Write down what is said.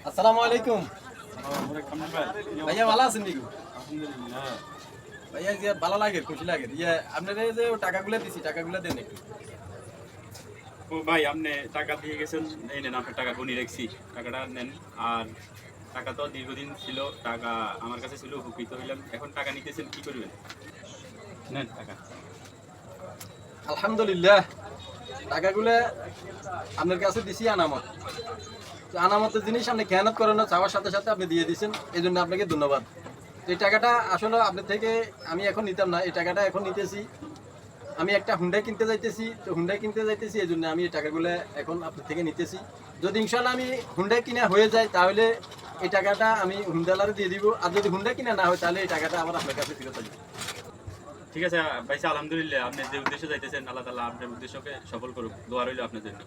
আসসালামু আলাইকুম। ভাইয়া ভালো আছেন নাকি? আলহামদুলিল্লাহ। ভাইয়া যে ভালো লাগে, খুশি লাগে। আপনারা যে টাকাগুলো দিছি, টাকাগুলো দেন একটু। ও ভাই, আপনি টাকা দিয়ে গেছেন, এই নেন আপনার টাকা গুনি রাখছি, টাকাটা নেন। আর টাকা তো দীর্ঘদিন ছিল, টাকা আমার কাছে ছিল, উপকৃত হইলাম। এখন টাকা নিতেছেন, কি করবেন? নেন টাকা। আলহামদুলিল্লাহ, টাকাগুলো আপনার কাছে দিছি আনামত। তো আনামতের জিনিস আপনি খেয়ানত করেন না, চাওয়ার সাথে সাথে আপনি দিয়ে দিয়েছেন, এই জন্য আপনাকে ধন্যবাদ। তো এই টাকাটা আসলে আপনার থেকে আমি এখন নিতাম না, এই টাকাটা এখন নিতেছি। আমি একটা হুন্ডাই কিনতে যাইতেছি, তো হুন্ডাই কিনতে যাইতেছি, এই জন্য আমি এই টাকাগুলো এখন আপনার থেকে নিতেছি। যদি ইনশাল্লাহ আমি হুন্ডাই কিনা হয়ে যায়, তাহলে এই টাকাটা আমি হুন্ডালারে দিয়ে দিব। আর যদি হুন্ডাই কিনা না হয়, তাহলে এই টাকাটা আবার আপনার কাছে ফেরত আসবে। ঠিক আছে ভাই, আলহামদুলিল্লাহ। আপনি যে উদ্দেশ্যে যাইতেছেন, আল্লাহ তাআলা আপনার উদ্দেশ্যকে সফল করুক। দোয়া রইল আপনার জন্য।